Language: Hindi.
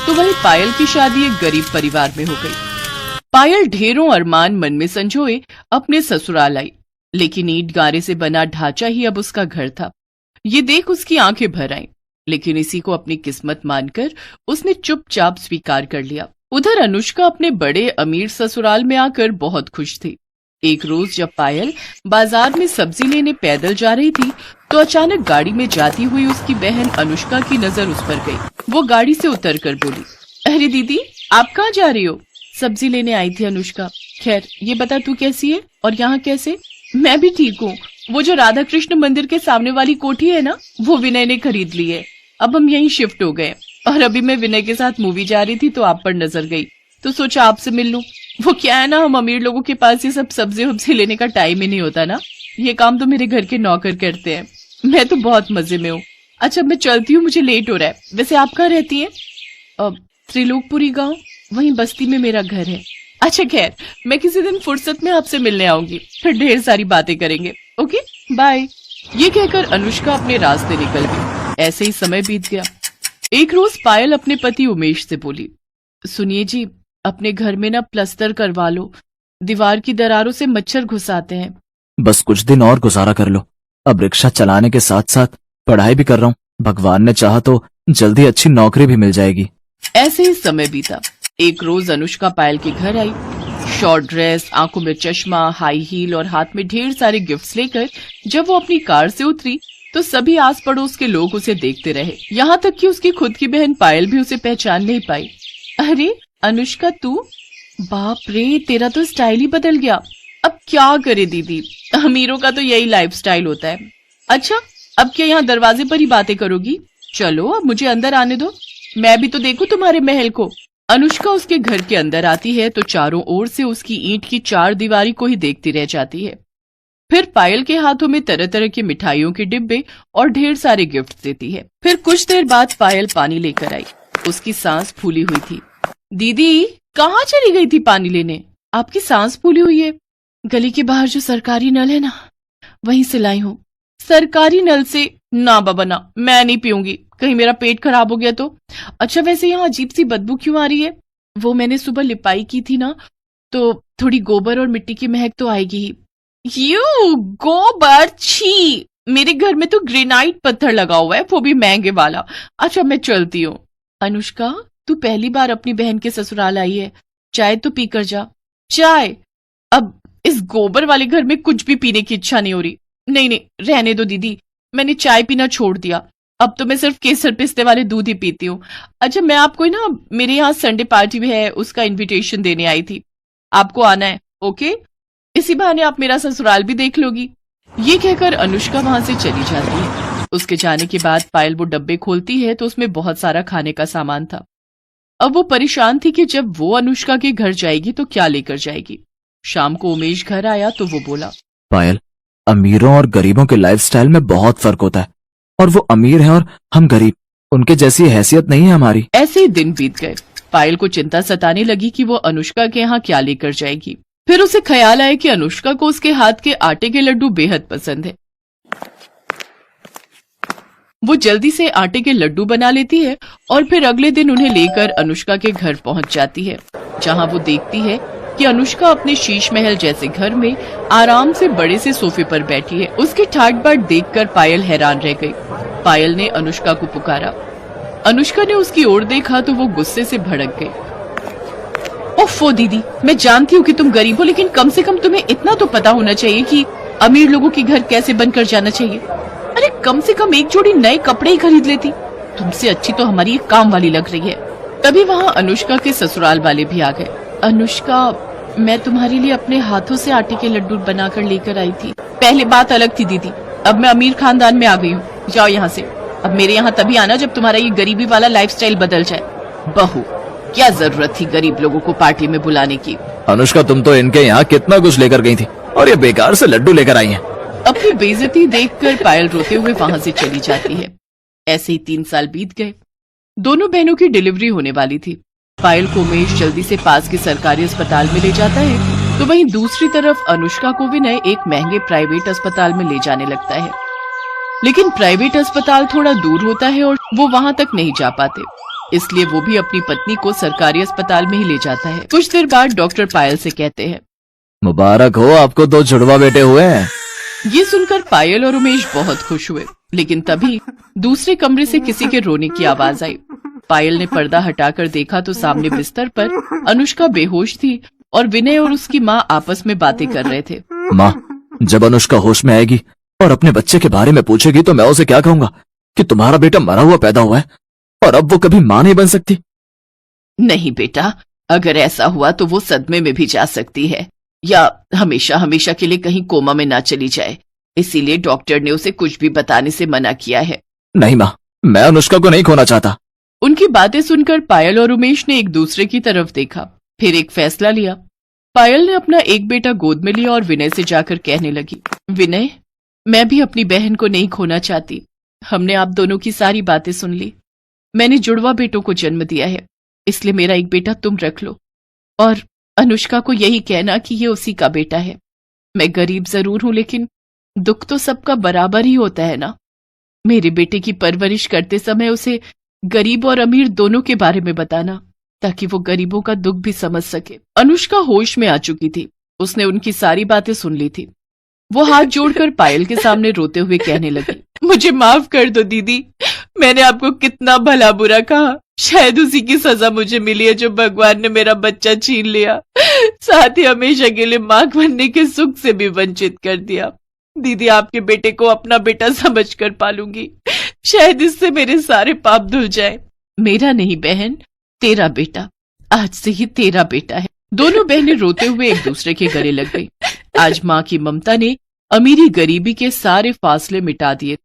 तो वही पायल की शादी एक गरीब परिवार में हो गई। पायल ढेरों अरमान मन में संजोए अपने ससुराल आई, लेकिन ईंट गारे से बना ढांचा ही अब उसका घर था। ये देख उसकी आंखें भर आईं, लेकिन इसी को अपनी किस्मत मानकर उसने चुपचाप स्वीकार कर लिया। उधर अनुष्का अपने बड़े अमीर ससुराल में आकर बहुत खुश थी। एक रोज जब पायल बाजार में सब्जी लेने पैदल जा रही थी, तो अचानक गाड़ी में जाती हुई उसकी बहन अनुष्का की नजर उस पर गई। वो गाड़ी से उतर कर बोली, अरे दीदी, आप कहाँ जा रही हो? सब्जी लेने आई थी अनुष्का। खैर ये बता तू कैसी है और यहाँ कैसे? मैं भी ठीक हूँ। वो जो राधा कृष्ण मंदिर के सामने वाली कोठी है ना, वो विनय ने खरीद ली है। अब हम यहीं शिफ्ट हो गए और अभी मैं विनय के साथ मूवी जा रही थी तो आप पर नजर गई, तो सोचा आपसे मिल लूं। वो क्या है ना, हम अमीर लोगों के पास ये सब सब्जी वब्जी लेने का टाइम ही नहीं होता ना, ये काम तो मेरे घर के नौकर करते हैं। मैं तो बहुत मजे में हूँ। अच्छा मैं चलती हूँ, मुझे लेट हो रहा है। वैसे आप कहाँ रहती हैं? त्रिलोकपुरी गाँव, वहीं बस्ती में मेरा घर है। अच्छा खैर, मैं किसी दिन फुर्सत में आपसे मिलने आऊंगी, फिर ढेर सारी बातें करेंगे। Okay bye. ये कहकर अनुष्का अपने रास्ते निकल गई। ऐसे ही समय बीत गया। एक रोज पायल अपने पति उमेश से बोली, सुनिए जी, अपने घर में ना प्लस्तर करवा लो, दीवार की दरारों से मच्छर घुस आते हैं। बस कुछ दिन और गुजारा कर लो, अब रिक्शा चलाने के साथ साथ पढ़ाई भी कर रहा हूँ। भगवान ने चाहा तो जल्दी अच्छी नौकरी भी मिल जाएगी। ऐसे ही समय बीता। एक रोज अनुष्का पायल के घर आई, शॉर्ट ड्रेस, आंखों में चश्मा, हाई हील और हाथ में ढेर सारे गिफ्ट्स लेकर। जब वो अपनी कार से उतरी तो सभी आस पड़ोस के लोग उसे देखते रहे, यहाँ तक कि उसकी खुद की बहन पायल भी उसे पहचान नहीं पाई। अरे अनुष्का तू? बाप रे, तेरा तो स्टाइल ही बदल गया। अब क्या करे दीदी, अमीरों का तो यही लाइफस्टाइल होता है। अच्छा अब क्या यहाँ दरवाजे पर ही बातें करोगी? चलो अब मुझे अंदर आने दो, मैं भी तो देखूं तुम्हारे महल को। अनुष्का उसके घर के अंदर आती है तो चारों ओर से उसकी ईंट की चार दीवारी को ही देखती रह जाती है। फिर पायल के हाथों में तरह तरह के मिठाइयों के डिब्बे और ढेर सारे गिफ्ट देती है। फिर कुछ देर बाद पायल पानी लेकर आई। उसकी सांस फूली हुई थी। दीदी कहाँ चली गई थी पानी लेने? आपकी सांस फूली हुई है। गली के बाहर जो सरकारी नल है ना, वहीं से लाई हूँ। सरकारी नल से? ना बाबा ना, मैं नहीं पीऊंगी, कहीं मेरा पेट खराब हो गया तो। अच्छा वैसे यहाँ अजीब सी बदबू क्यों आ रही है? वो मैंने सुबह लिपाई की थी ना, तो थोड़ी गोबर और मिट्टी की महक तो आएगी ही। यू गोबर, छी! मेरे घर में तो ग्रेनाइट पत्थर लगा हुआ है, वो भी महंगे वाला। अच्छा मैं चलती हूँ। अनुष्का तू पहली बार अपनी बहन के ससुराल आई है, चाय तो पी कर जा। चाय? अब इस गोबर वाले घर में कुछ भी पीने की इच्छा नहीं हो रही। नहीं नहीं रहने दो दीदी, मैंने चाय पीना छोड़ दिया, अब तो मैं सिर्फ केसर पिस्ते वाले दूध ही पीती हूँ। अच्छा मैं आपको ना, मेरे यहाँ संडे पार्टी भी है, उसका इनविटेशन देने आई थी, आपको आना है। ओके, इसी बहाने आप मेरा ससुराल भी देख लोगी। ये कहकर अनुष्का वहां से चली जाती है। उसके जाने के बाद पायल वो डब्बे खोलती है तो उसमें बहुत सारा खाने का सामान था। अब वो परेशान थी कि जब वो अनुष्का के घर जाएगी तो क्या लेकर जाएगी। शाम को उमेश घर आया तो वो बोला, पायल, अमीरों और गरीबों के लाइफस्टाइल में बहुत फर्क होता है, और वो अमीर हैं और हम गरीब, उनके जैसी हैसियत नहीं है हमारी। ऐसे ही दिन बीत गए। पायल को चिंता सताने लगी कि वो अनुष्का के यहाँ क्या लेकर जाएगी। फिर उसे ख्याल आया कि अनुष्का को उसके हाथ के आटे के लड्डू बेहद पसंद है। वो जल्दी से आटे के लड्डू बना लेती है और फिर अगले दिन उन्हें लेकर अनुष्का के घर पहुंच जाती है, जहां वो देखती है कि अनुष्का अपने शीश महल जैसे घर में आराम से बड़े से सोफे पर बैठी है। उसकी ठाट बाट देखकर पायल हैरान रह गई। पायल ने अनुष्का को पुकारा। अनुष्का ने उसकी ओर देखा तो वो गुस्से से भड़क गई। ओफो दीदी, मैं जानती हूँ कि तुम गरीब हो, लेकिन कम से कम तुम्हें इतना तो पता होना चाहिए कि अमीर लोगों के घर कैसे बनकर जाना चाहिए। अरे कम से कम एक जोड़ी नए कपड़े ही खरीद लेती। तुमसे अच्छी तो हमारी एक काम वाली लग रही है। तभी वहाँ अनुष्का के ससुराल वाले भी आ गए। अनुष्का, मैं तुम्हारे लिए अपने हाथों से आटे के लड्डू बनाकर लेकर आई थी। पहले बात अलग थी दीदी, अब मैं अमीर खानदान में आ गई हूँ। जाओ यहाँ से। अब मेरे यहाँ तभी आना जब तुम्हारा ये गरीबी वाला लाइफस्टाइल बदल जाए। बहू, क्या जरूरत थी गरीब लोगों को पार्टी में बुलाने की? अनुष्का, तुम तो इनके यहाँ कितना कुछ लेकर गई थी और ये बेकार से लड्डू लेकर आई हैं। अपनी बेइज्जती देखकर पायल रोते हुए वहां से चली जाती है। ऐसे ही 3 साल बीत गए। दोनों बहनों की डिलीवरी होने वाली थी। पायल को उमेश जल्दी से पास के सरकारी अस्पताल में ले जाता है, तो वहीं दूसरी तरफ अनुष्का को विनय एक महंगे प्राइवेट अस्पताल में ले जाने लगता है। लेकिन प्राइवेट अस्पताल थोड़ा दूर होता है और वो वहां तक नहीं जा पाते। इसलिए वो भी अपनी पत्नी को सरकारी अस्पताल में ही ले जाता है। कुछ देर बाद डॉक्टर पायल से कहते हैं, मुबारक हो, आपको 2 जुड़वा बेटे हुए हैं। ये सुनकर पायल और उमेश बहुत खुश हुए, लेकिन तभी दूसरे कमरे से किसी के रोने की आवाज आई। पायल ने पर्दा हटाकर देखा तो सामने बिस्तर पर अनुष्का बेहोश थी और विनय और उसकी माँ आपस में बातें कर रहे थे। माँ, जब अनुष्का होश में आएगी और अपने बच्चे के बारे में पूछेगी तो मैं उसे क्या कहूंगा कि तुम्हारा बेटा मरा हुआ पैदा हुआ है और अब वो कभी माँ नहीं बन सकती। नहीं बेटा, अगर ऐसा हुआ तो वो सदमे में भी जा सकती है या हमेशा हमेशा के लिए कहीं कोमा में ना चली जाए, इसीलिए डॉक्टर ने उसे कुछ भी बताने से मना किया है। नहीं माँ, मैं अनुष्का को नहीं खोना चाहता। उनकी बातें सुनकर पायल और उमेश ने एक दूसरे की तरफ देखा, फिर एक फैसला लिया। पायल ने अपना एक बेटा गोद में लिया और विनय से जाकर कहने लगी, विनय, मैं भी अपनी बहन को नहीं खोना चाहती। हमने आप दोनों की सारी बातें सुन ली। मैंने जुड़वा बेटों को जन्म दिया है, इसलिए मेरा एक बेटा तुम रख लो और अनुष्का को यही कहना कि ये उसी का बेटा है। मैं गरीब जरूर हूं, लेकिन दुख तो सबका बराबर ही होता है ना। मेरे बेटे की परवरिश करते समय उसे गरीब और अमीर दोनों के बारे में बताना, ताकि वो गरीबों का दुख भी समझ सके। अनुष्का होश में आ चुकी थी, उसने उनकी सारी बातें सुन ली थी। वो हाथ जोड़कर पायल के सामने रोते हुए कहने लगी, मुझे माफ कर दो दीदी, मैंने आपको कितना भला बुरा कहा। शायद उसी की सजा मुझे मिली है जो भगवान ने मेरा बच्चा छीन लिया, साथ ही हमेशा के लिए मां बनने के सुख से भी वंचित कर दिया। दीदी, आपके बेटे को अपना बेटा समझकर पालूंगी, शायद इससे मेरे सारे पाप धुल जाए। मेरा नहीं बहन, तेरा बेटा, आज से ही तेरा बेटा है। दोनों बहनें रोते हुए एक दूसरे के गले लग गई। आज माँ की ममता ने अमीरी गरीबी के सारे फासले मिटा दिए।